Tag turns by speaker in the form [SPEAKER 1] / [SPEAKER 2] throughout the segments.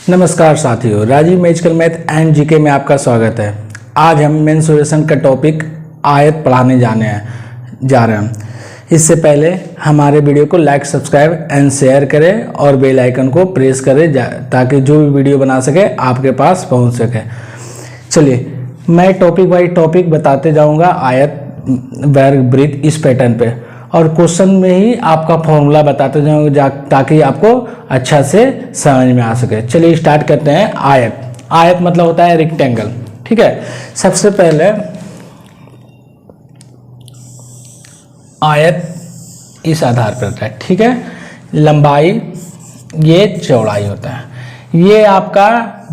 [SPEAKER 1] नमस्कार साथियों, Rajeev magical math and GK में आपका स्वागत है। आज हम मेंसुरेशन का टॉपिक आयत पढ़ाने जा रहे हैं। इससे पहले हमारे वीडियो को लाइक, सब्सक्राइब एंड शेयर करें और बेल आइकन को प्रेस करें ताकि जो भी वीडियो बना सके आपके पास पहुंच सके। चलिए मैं टॉपिक बाई टॉपिक बताते जाऊंगा आयत, वर्ग, वृत्त इस पैटर्न पे, और क्वेश्चन में ही आपका फॉर्मूला बताते जाऊंगा ताकि आपको अच्छा से समझ में आ सके। चलिए स्टार्ट करते हैं। आयत मतलब होता है रेक्टेंगल, ठीक है। सबसे पहले आयत इस आधार पर होता है, ठीक है। लंबाई, ये चौड़ाई होता है, ये आपका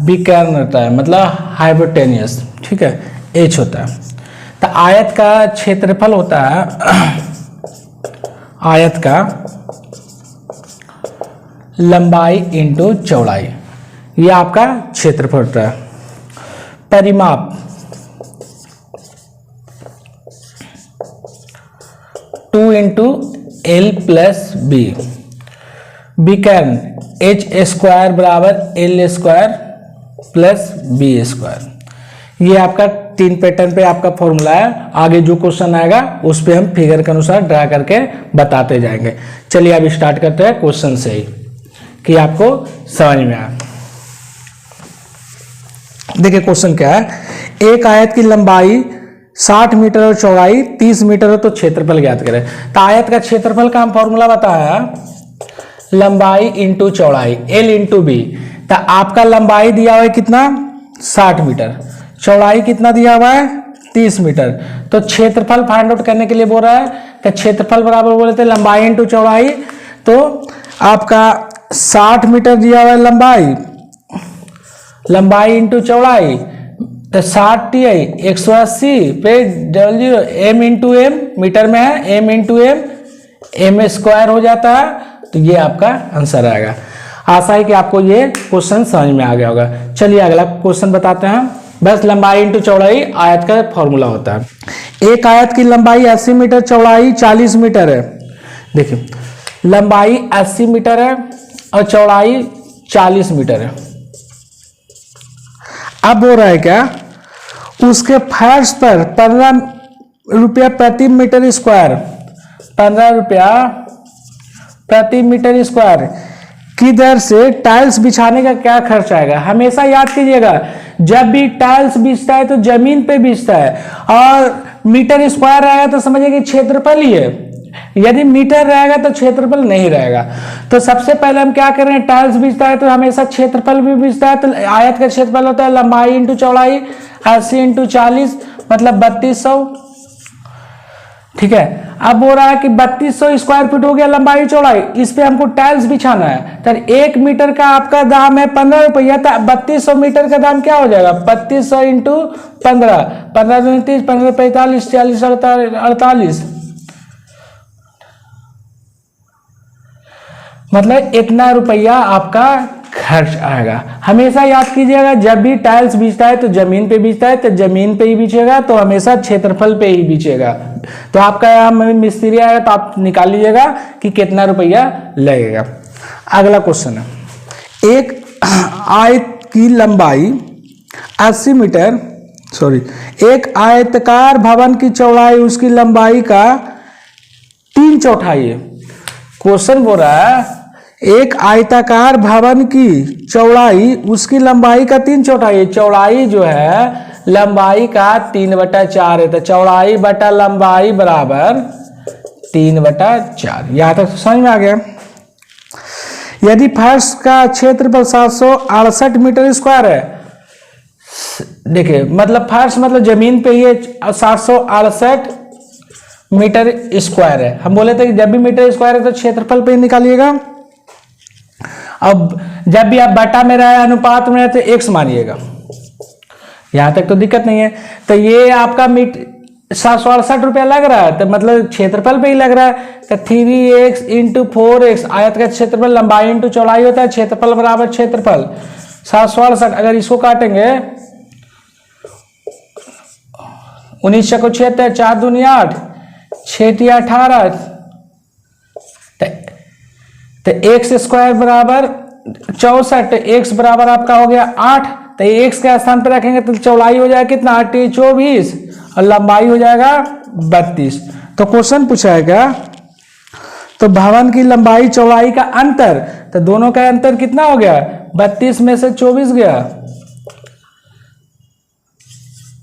[SPEAKER 1] विकर्ण होता है मतलब हाइपोटेनियस, ठीक है, एच होता है। तो आयत का क्षेत्रफल होता है, आयत का लंबाई इंटू चौड़ाई, ये आपका क्षेत्रफल होता है। परिमाप, two into L plus B. विकर्ण एच स्क्वायर बराबर L square plus B square. ये आपका तीन पैटर्न पे आपका फॉर्मूला है। आगे जो क्वेश्चन आएगा उस पे हम फिगर के अनुसार ड्रा करके बताते जाएंगे। चलिए अब स्टार्ट करते हैं क्वेश्चन से ही कि आपको समझ में आए। देखिए क्वेश्चन क्या है। एक आयत की लंबाई 60 मीटर और चौड़ाई 30 मीटर हो तो क्षेत्रफल ज्ञात करें। तो आयत का क्षेत्रफल का हम फॉर्मूला बताया, लंबाई इंटू चौड़ाई, एल इंटू बी। तो आपका लंबाई दिया हुआ है कितना, 60 मीटर, चौड़ाई कितना दिया हुआ है, 30 मीटर। तो क्षेत्रफल फाइंड आउट करने के लिए बोल रहा है कि क्षेत्रफल बराबर बोले थे लंबाई इंटू चौड़ाई। तो आपका 60 मीटर दिया हुआ है लंबाई इंटू चौड़ाई, तो 60 टी 180 पे W M into M, meter में है, M into M, M square हो जाता है। तो ये आपका आंसर आएगा। आशा है कि आपको ये क्वेश्चन समझ में आ गया होगा। चलिए अगला क्वेश्चन बताते हैं। बस लंबाई इंटू चौड़ाई आयत का फॉर्मूला होता है। एक आयत की लंबाई 80 मीटर, चौड़ाई 40 मीटर है। देखिए लंबाई 80 मीटर है और चौड़ाई 40 मीटर है। अब हो रहा है क्या, उसके फर्श पर 15 रुपया प्रति मीटर स्क्वायर, 15 रुपया प्रति मीटर स्क्वायर की दर से टाइल्स बिछाने का क्या खर्च आएगा। हमेशा याद कीजिएगा, जब भी टाइल्स बिछता है तो जमीन पे बिछता है, और मीटर स्क्वायर रहेगा तो समझिए कि क्षेत्रफल ही है। यदि मीटर रहेगा तो क्षेत्रफल नहीं रहेगा। तो सबसे पहले हम क्या करें, टाइल्स बिछता है तो हमेशा क्षेत्रफल भी बिछता है। तो आयत का क्षेत्रफल होता है लंबाई इंटू चौड़ाई, 80 इंटू 40 मतलब 3200, ठीक है। अब हो रहा है कि 3200 स्क्वायर फीट हो गया लंबाई चौड़ाई, इस पे हमको टाइल्स बिछाना है। तो 1 मीटर का आपका दाम है 15 रुपया, तो 3200 मीटर का दाम क्या हो जाएगा, 3200 इंटू 15, 15 दूनी 30, 15 45, 40 48, मतलब इतना रुपया आपका खर्च आएगा। हमेशा याद कीजिएगा, जब भी टाइल्स बिछता है तो जमीन पे बिछता है, तो जमीन पे ही बिछेगा, तो हमेशा क्षेत्रफल पे ही बिछेगा। तो आपका यहाँ मिस्त्री आएगा तो आप निकाल लीजिएगा कि कितना रुपया लगेगा। अगला क्वेश्चन है, एक आयत की लंबाई 80 मीटर, एक आयताकार भवन की चौड़ाई उसकी लंबाई का 3/4 है। क्वेश्चन बोल रहा है एक आयताकार भवन की चौड़ाई उसकी लंबाई का 3/4 है। चौड़ाई जो है लंबाई का 3/4 है, तो चौड़ाई बटा लंबाई बराबर 3/4। यहां तक समझ में आ गया। यदि फर्श का क्षेत्रफल 768 मीटर स्क्वायर है, देखिए मतलब फर्श मतलब जमीन पे ही 768 मीटर स्क्वायर है। हम बोले थे कि जब भी मीटर स्क्वायर है तो क्षेत्रफल पे ही निकालिएगा। अब जब भी आप बटा में रहे, अनुपात में रहे तो एक्स मानिएगा, यहां तक तो दिक्कत नहीं है। तो ये आपका 768 रुपया लग रहा है, तो मतलब क्षेत्रफल पे ही लग रहा है। तो 3x इंटू 4x, आयत का क्षेत्रफल लंबाई इंटू चौड़ाई होता है, क्षेत्रफल बराबर क्षेत्रफल 768। अगर इसको काटेंगे 19 को 76, 4 दूनी 8, 6 18, तो एक्स स्क्वायर बराबर 64, x बराबर आपका हो गया 8, तो x के स्थान पर रखेंगे तो चौड़ाई हो जाएगा कितना 8 24 और लंबाई हो जाएगा 32। तो क्वेश्चन पूछा है क्या, तो भवन की लंबाई चौड़ाई का अंतर, तो दोनों का अंतर कितना हो गया 32 में से 24 गया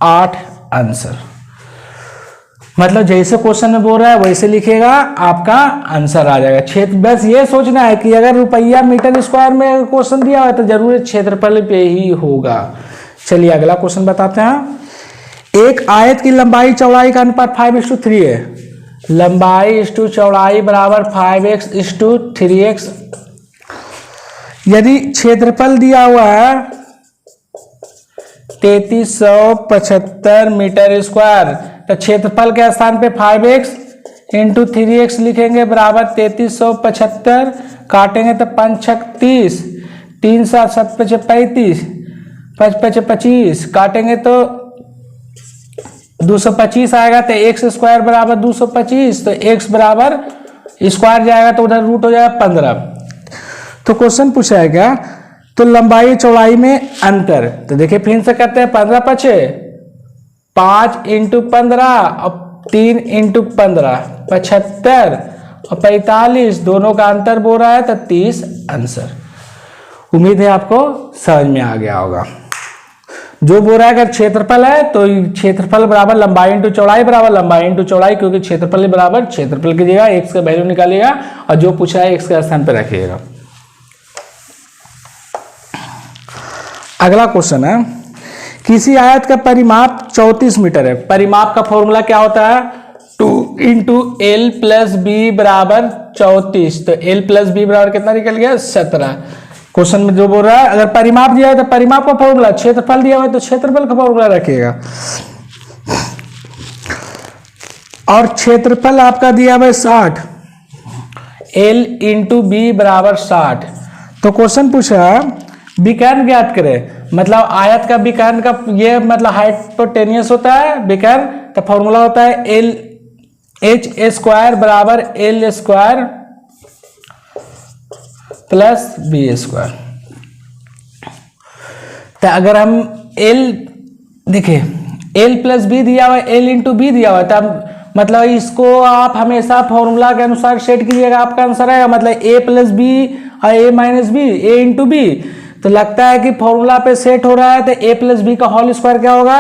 [SPEAKER 1] 8 आंसर। मतलब जैसे क्वेश्चन में बोल रहा है वैसे लिखेगा, आपका आंसर आ जाएगा। क्षेत्र बस ये सोचना है कि अगर रुपया मीटर स्क्वायर में क्वेश्चन दिया हुआ तो जरूर क्षेत्रफल पे ही होगा। चलिए अगला क्वेश्चन बताते हैं। एक आयत की लंबाई चौड़ाई का अनुपात 5:3 है। लंबाई इस टू चौड़ाई बराबर 5x/3x। यदि क्षेत्रफल दिया हुआ है 3375 मीटर स्क्वायर, तो क्षेत्रफल के स्थान पे 5x × 3x लिखेंगे बराबर 3375, काटेंगे तो 5 × 30, 3 7 7 35, 5 5 25, काटेंगे तो 225 आएगा, तो x स्क्वायर बराबर 225, तो x बराबर स्क्वायर जाएगा तो उधर रूट हो जाएगा 15। तो क्वेश्चन पूछा है क्या, तो लंबाई चौड़ाई में अंतर, तो देखिए फिर से करते हैं 15 5 5 × 15 और 3 × 15 75 और 45, दोनों का अंतर बोल रहा है तो 30 आंसर। उम्मीद है आपको समझ में आ गया होगा। जो बोल रहा है अगर क्षेत्रफल है तो क्षेत्रफल बराबर लंबाई इंटू चौड़ाई बराबर लंबाई इंटू चौड़ाई, क्योंकि क्षेत्रफल बराबर क्षेत्रफल कीजिएगा, x का वैल्यू निकालिएगा और जो पूछा है x के स्थान पर रखिएगा। अगला क्वेश्चन है, किसी आयत का परिमाप 34 मीटर है। परिमाप का फॉर्मूला क्या होता है 2 × L + B बराबर 34, तो L + B बराबर कितना निकल गया 17। क्वेश्चन में जो बोल रहा है अगर परिमाप दिया है तो परिमाप का फॉर्मूला, क्षेत्रफल दिया हुआ है तो क्षेत्रफल का फॉर्मूला रखिएगा। और क्षेत्रफल आपका दिया हुआ है 60, L × B बराबर 60। तो क्वेश्चन पूछा विकर्ण ज्ञात करें, मतलब आयत का विकर्ण का ये मतलब हाइपोटेनियस होता है विकर्ण, तो फॉर्मूला होता है h² बराबर L² + B²। तो अगर हम L देखिए L + B दिया हुआ है, L × B दिया हुआ है, तब मतलब इसको आप हमेशा फॉर्मूला के अनुसार सेट कीजिएगा, आपका आंसर आएगा। मतलब A + B और A - B, A × B, तो लगता है कि फॉर्मूला पे सेट हो रहा है, तो A + B का होल स्क्वायर क्या होगा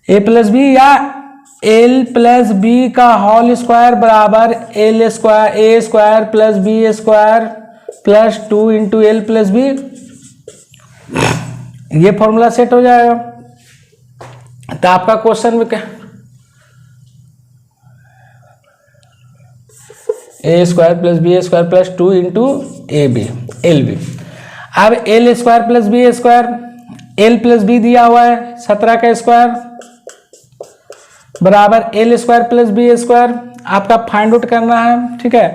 [SPEAKER 1] A + B या L + B का होल स्क्वायर बराबर A² + B² + 2 × L + B, ये फॉर्मूला सेट हो जाएगा। तो आपका क्वेश्चन में क्या A² + B² + 2 × LB। अब L² + B², L + B दिया हुआ है 17 का स्क्वायर बराबर L² + B², आपका फाइंड आउट करना है, ठीक है।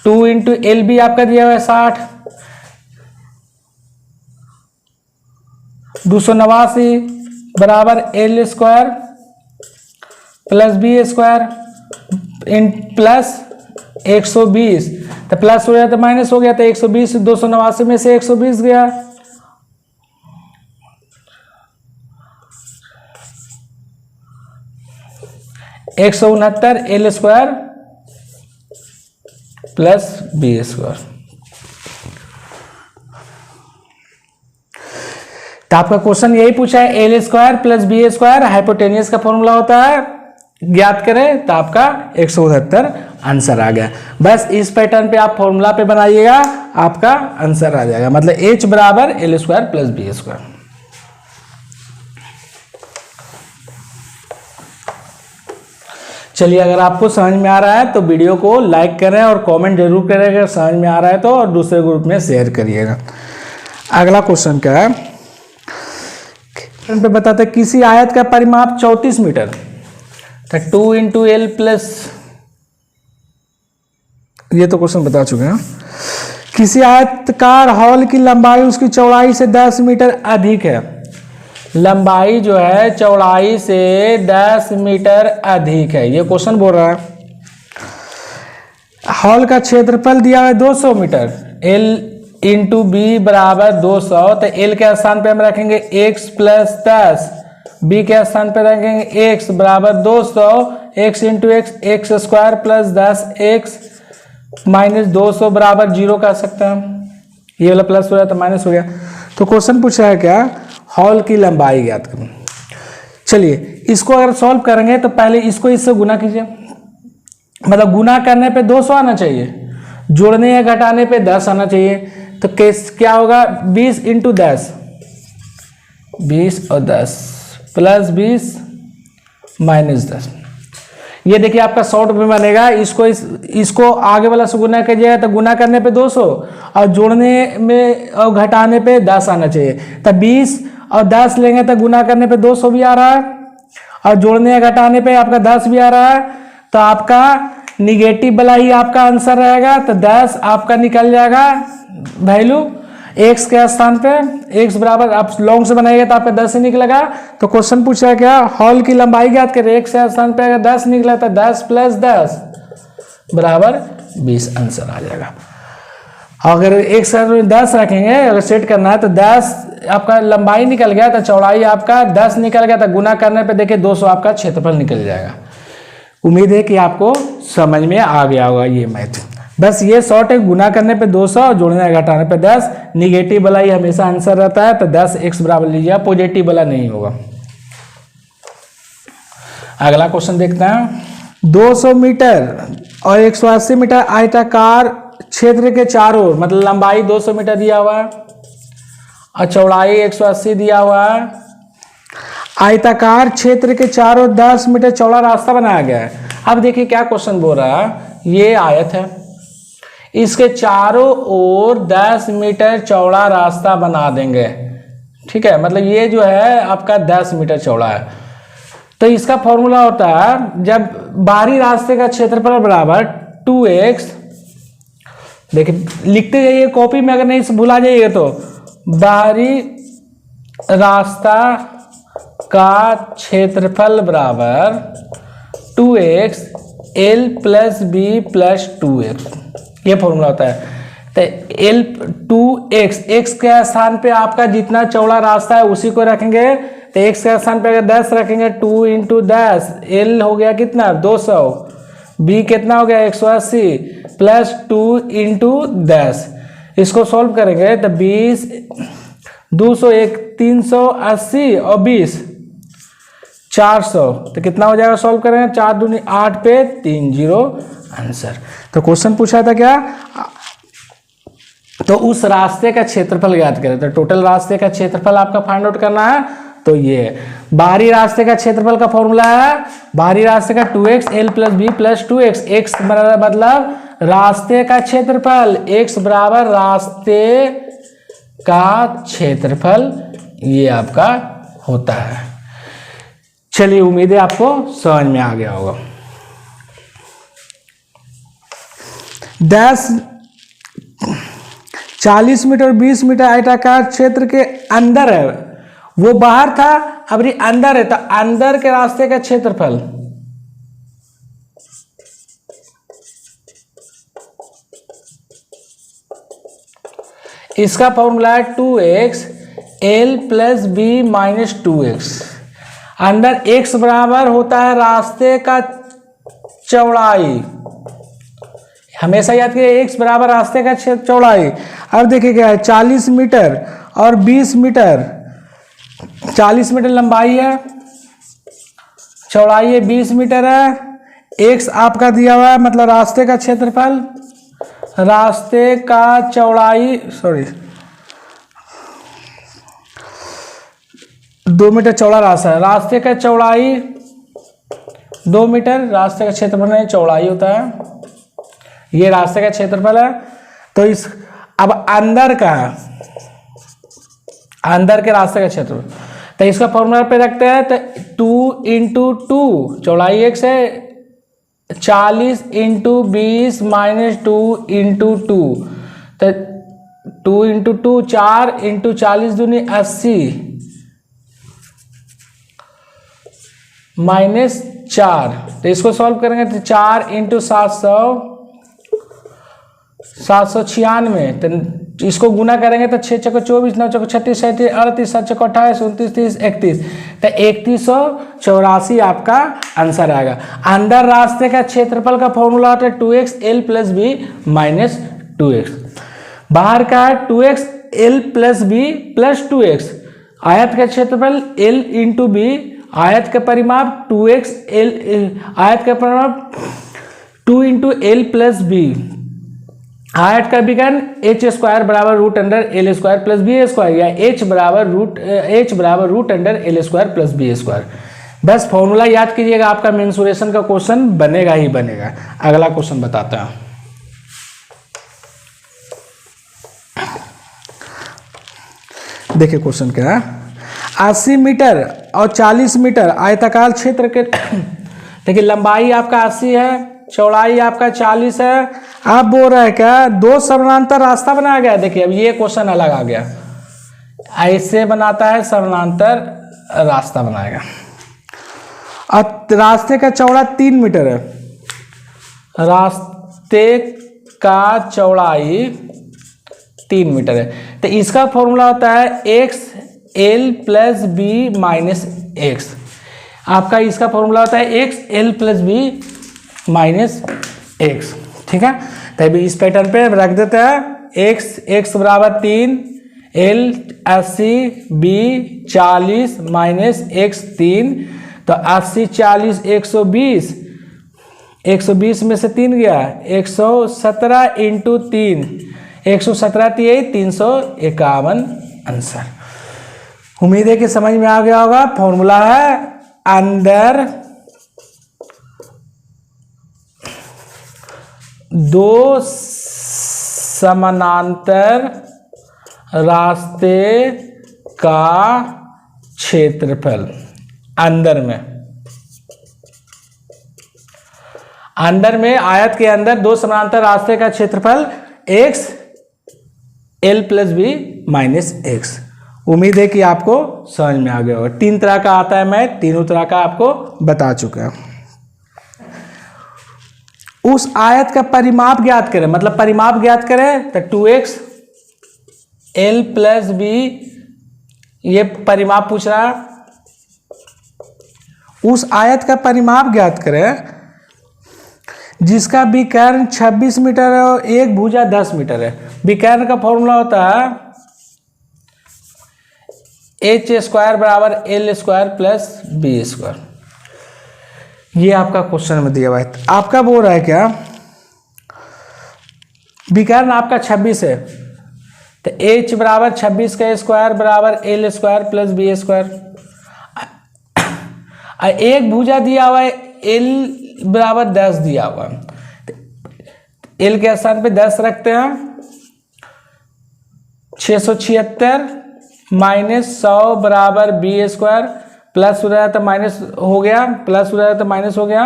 [SPEAKER 1] 2 × LB आपका दिया हुआ है 60, 289 बराबर L² + B² प्लस 120, तो प्लस हो गया तो माइनस हो गया, तो 120 289 में से 120 गया, (169) L² + B²। तो आपका क्वेश्चन यही पूछा है L² + B² हाइपोटेनियस का फॉर्मूला होता है, ज्ञात करें, तो आपका 169 आंसर आ गया। बस इस पैटर्न पे आप फॉर्मूला पे बनाइएगा, आपका आंसर आ जाएगा। मतलब H बराबर L² + B²। चलिए अगर आपको समझ में आ रहा है तो वीडियो को लाइक करें और कमेंट जरूर करें अगर समझ में आ रहा है तो, और दूसरे ग्रुप में शेयर करिएगा। अगला क्वेश्चन क्या है, पे बताते हैं किसी आयत का परिमाप 34 मीटर, तो 2 × L प्लस, ये तो क्वेश्चन बता चुके हैं। किसी आयताकार हॉल की लंबाई उसकी चौड़ाई से 10 मीटर अधिक है। लंबाई जो है चौड़ाई से 10 मीटर अधिक है, ये क्वेश्चन बोल रहा है। हॉल का क्षेत्रफल दिया हुआ है 200 मीटर, L इंटू बी बराबर 200, तो L के स्थान पे हम रखेंगे x प्लस 10, B के स्थान पे रखेंगे x बराबर 200, x into x square plus 10 x minus 200 बराबर 0 कर सकते हैं। ये वाला प्लस हो गया तो माइनस हो गया। तो क्वेश्चन पूछा है क्या, हॉल की लंबाई ज्ञात करें। चलिए इसको अगर सॉल्व करेंगे तो पहले इसको इससे गुना कीजिए, मतलब गुना करने पे 200 आना चाहिए, जोड़ने या घटाने पे 10 आना चाहिए। तो क्या होगा, 20 इंटू 10, 20 और 10 प्लस 20 माइनस 10। ये देखिए आपका शॉर्ट में बनेगा, इसको आगे वाला से गुना कीजिएगा तो गुना करने पे 200 और जोड़ने में और घटाने पे 10 आना चाहिए। तो 20 और 10 लेंगे तो गुना करने पे 200 भी आ रहा है और जोड़ने या घटाने पे आपका 10 भी आ रहा है। तो आपका निगेटिव वाला ही आपका आंसर रहेगा। तो 10 आपका निकल जाएगा वैल्यू x के स्थान पे, x बराबर आप लॉन्ग से बनाइएगा तो आपका 10 ही निकलेगा। तो क्वेश्चन पूछा है क्या, हॉल की लंबाई ज्ञात करें, x के स्थान पे अगर 10 निकला तो 10 प्लस 10 बराबर 20 आंसर आ जाएगा। अगर एक साथ 10 रखेंगे, अगर सेट करना है तो 10 आपका लंबाई निकल गया तो चौड़ाई आपका 10 निकल गया, तो गुना करने पे देखिए 200 आपका क्षेत्रफल निकल जाएगा। उम्मीद है कि आपको समझ में आ गया होगा ये मैथ। बस ये शॉर्ट है, गुना करने पे 200, जोड़ने घटाने पे 10, निगेटिव वाला ही हमेशा आंसर रहता है। तो 10 x बराबर लीजिए, पॉजिटिव वाला नहीं होगा। अगला क्वेश्चन देखते हैं। 200 मीटर और 180 मीटर आयताकार क्षेत्र के चारों ओर, मतलब लंबाई 200 मीटर दिया हुआ है और चौड़ाई 180 दिया हुआ है। आयताकार क्षेत्र के चारों 10 मीटर चौड़ा रास्ता बनाया गया है। अब देखिए क्या क्वेश्चन बोल रहा है, ये आयत है, इसके चारों ओर 10 मीटर चौड़ा रास्ता बना देंगे। ठीक है, मतलब ये जो है आपका 10 मीटर चौड़ा है। तो इसका फॉर्मूला होता है, जब बाहरी रास्ते का क्षेत्रफल बराबर 2x, देखिए लिखते जाइए कॉपी में, अगर नहीं भुला जाइए तो बाहरी रास्ता का क्षेत्रफल बराबर 2x L plus B plus 2x, ये फॉर्मूला होता है। तो L 2x, x के स्थान पे आपका जितना चौड़ा रास्ता है उसी को रखेंगे। तो x के स्थान पे अगर 10 रखेंगे, 2 इंटू 10, L हो गया कितना 200, b कितना हो गया 180 प्लस 2 इंटू 10। इसको सॉल्व करेंगे तो 20, 200, 380 और 20 400, तो कितना हो जाएगा सॉल्व करेंगे, 4 दूनी 8 पे 3 0 आंसर। तो क्वेश्चन पूछा था क्या, तो उस रास्ते का क्षेत्रफल ज्ञात करें। तो टोटल रास्ते का क्षेत्रफल आपका फाइंड आउट करना है। तो ये बाहरी रास्ते का क्षेत्रफल का फॉर्मूला है, बाहरी रास्ते का 2x L plus B plus 2x, x मतलब रास्ते का क्षेत्रफल, x बराबर रास्ते का क्षेत्रफल, ये आपका होता है। चलिए उम्मीद है आपको समझ में आ गया होगा। 40 मीटर 20 मीटर आयताकार क्षेत्र के अंदर है, वो बाहर था, अब ये अंदर है, तो अंदर के रास्ते का क्षेत्रफल, इसका फॉर्मूला है 2x L plus B minus 2x। अंदर x बराबर होता है रास्ते का चौड़ाई, हमेशा याद कीजिए x बराबर रास्ते का चौड़ाई। अब देखिए क्या है, 40 मीटर और 20 मीटर, 40 मीटर लंबाई है, चौड़ाई है 20 मीटर है, x आपका दिया हुआ है, मतलब रास्ते का क्षेत्रफल, रास्ते का चौड़ाई, सॉरी 2 मीटर चौड़ा रास्ता है, रास्ते का चौड़ाई 2 मीटर, रास्ते का क्षेत्रफल नहीं चौड़ाई होता है, ये रास्ते का क्षेत्रफल है। तो इस अब अंदर का, अंदर के रास्ते का क्षेत्रफल, तो इसका फॉर्मूला पे रखते हैं। तो 2 इंटू 2, चौड़ाई x है, 40 इंटू 20 माइनस 2 इंटू 2, तो 2 इंटू 2 4 इंटू 40 दूनी 80 माइनस 4, तो इसको सॉल्व करेंगे तो 4 इंटू 700 796, तो इसको गुना करेंगे तो 6 चौको 24, 9 चौको 36, 37, 38, 7 चौको 28, 29, 30, 31, तो 3184 आपका आंसर आएगा। अंदर रास्ते का क्षेत्रफल का फॉर्मूला होता है 2x l plus B minus 2x, बाहर का है 2x l plus B plus 2x, आयत का क्षेत्रफल l इंटू बी, आयत का परिमाप 2x l, आयत का परिमाप 2 इंटू एल प्लस बी, आयत का विकर्ण एच स्क्वायर बराबर root under L square plus B square, या एच बराबर root under L square plus B square. बस फॉर्मूला याद कीजिएगा, आपका मेंसुरेशन का क्वेश्चन बनेगा ही बनेगा। अगला क्वेश्चन बताते हैं। देखिए क्वेश्चन क्या है, 80 मीटर और 40 मीटर आयताकार क्षेत्र के देखिए लंबाई आपका 80 है, चौड़ाई आपका 40 है। आप बोल रहे हैं क्या दो समानांतर रास्ता बनाया गया। देखिए अब ये क्वेश्चन अलग आ गया, ऐसे बनाता है समानांतर रास्ता बनाएगा और रास्ते का चौड़ा 3 मीटर है, रास्ते का चौड़ाई 3 मीटर है, तो इसका फॉर्मूला होता है X L plus B minus X. आपका इसका फॉर्मूला होता है X L plus B minus X, ठीक है। तभी इस पैटर्न पे रख देते हैं, एक्स बराबर 3, एल 80, बी 40 माइनस एक्स 3, तो 80 40 120, 120 में से 3 गया 117 इंटू 3, 117 351 आंसर। उम्मीद है कि समझ में आ गया होगा। फॉर्मूला है अंदर दो समानांतर रास्ते का क्षेत्रफल, अंदर में आयत के अंदर दो समानांतर रास्ते का क्षेत्रफल x l plus B minus X. उम्मीद है कि आपको समझ में आ गया होगा। 3 तरह का आता है, मैं तीनों तरह का आपको बता चुका हूं। उस आयत का परिमाप ज्ञात करें, मतलब परिमाप ज्ञात करें तो 2x l प्लस बी, ये परिमाप पूछ रहा है। उस आयत का परिमाप ज्ञात करें जिसका विकर्ण 26 मीटर है और एक भुजा 10 मीटर है। विकर्ण का फॉर्मूला होता है एच स्क्वायर बराबर L square plus B square. ये आपका क्वेश्चन में दिया हुआ है। आपका बोल रहा है क्या विकर्ण आपका 26 है, तो h बराबर 26 का स्क्वायर बराबर L square plus B square. एक भुजा दिया हुआ है एल बराबर 10 दिया हुआ है, एल के स्थान पे 10 रखते हैं। 676 माइनस 100 बराबर बी स्क्वायर, प्लस हो रहा था माइनस हो गया, प्लस हो रहा था माइनस हो गया।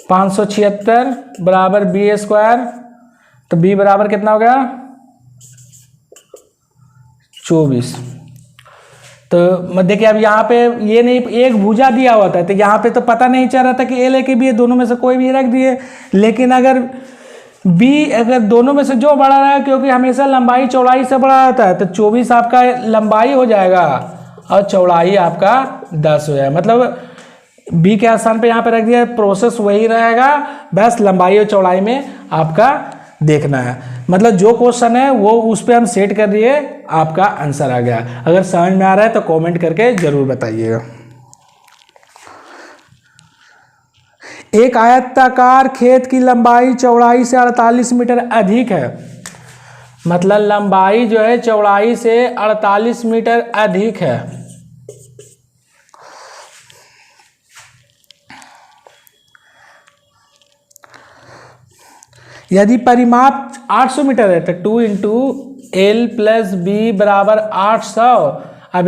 [SPEAKER 1] 576 बराबर बी स्क्वायर, तो बी बराबर कितना हो गया 24। तो देखिए अब यहाँ पे ये नहीं, एक भुजा दिया हुआ था तो यहाँ पे तो पता नहीं चल रहा था कि एल है कि बी है, दोनों में से कोई भी रख दिए। लेकिन अगर बी अगर दोनों में से जो बड़ा रहा, क्योंकि हमेशा लंबाई चौड़ाई से बड़ा रहता है, तो 24 आपका लंबाई हो जाएगा और चौड़ाई आपका 10 हो जाएगा। मतलब बी के स्थान पे यहाँ पे रख दिया, प्रोसेस वही रहेगा, बस लंबाई और चौड़ाई में आपका देखना है। मतलब जो क्वेश्चन है वो उस पर हम सेट कर दिए, आपका आंसर आ गया। अगर समझ में आ रहा है तो कमेंट करके जरूर बताइएगा। एक आयताकार खेत की लंबाई चौड़ाई से 48 मीटर अधिक है, मतलब लंबाई जो है चौड़ाई से 48 मीटर अधिक है। यदि परिमाप 800 मीटर है तो 2 इंटू एल प्लस बी बराबर 800। अब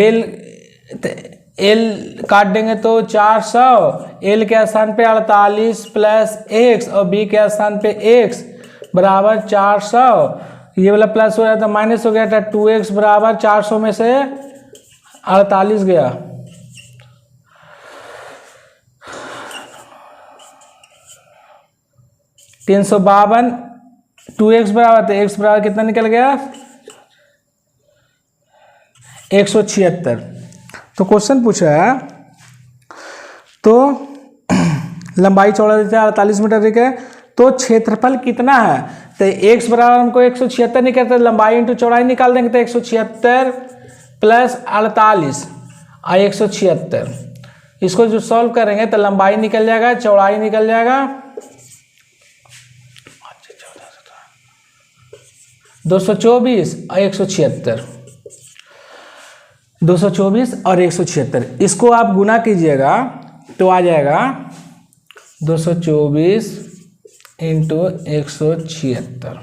[SPEAKER 1] एल काट देंगे तो 400, एल के स्थान पे 48 प्लस एक्स और बी के स्थान पे एक्स बराबर 400। ये वाला प्लस हो गया था माइनस हो गया था, 2x बराबर 400 में से 48 गया। तीन 352 2x बराबर, तो x बराबर कितना निकल गया 176। तो क्वेश्चन पूछा है, तो लंबाई चौड़ाई 48 मीटर दिखे है, तो क्षेत्रफल कितना है। तो x बराबर हमको 176 निकलता है, लंबाई इंटू चौड़ाई निकाल देंगे तो 176 प्लस 48 और 176, इसको जो सॉल्व करेंगे तो लंबाई निकल जाएगा, चौड़ाई निकल जाएगा 224 और 176, 224 और 176, इसको आप गुना कीजिएगा तो आ जाएगा 224 इंटू 176,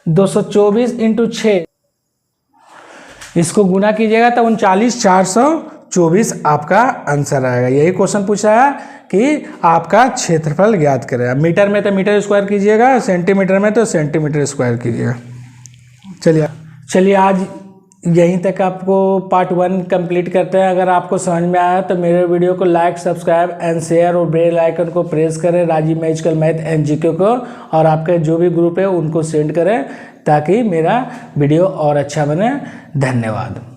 [SPEAKER 1] 224 इंटू 6, इसको गुना कीजिएगा तो 39424 आपका आंसर आएगा। यही क्वेश्चन पूछा है कि आपका क्षेत्रफल ज्ञात करें। मीटर में तो मीटर स्क्वायर कीजिएगा, सेंटीमीटर में तो सेंटीमीटर स्क्वायर कीजिएगा। चलिए आज यहीं तक आपको पार्ट 1 कंप्लीट करते हैं। अगर आपको समझ में आया तो मेरे वीडियो को लाइक, सब्सक्राइब एंड शेयर और बेल आइकन को प्रेस करें, Rajeev magical math and GK को, और आपके जो भी ग्रुप है उनको सेंड करें ताकि मेरा वीडियो और अच्छा बने। धन्यवाद।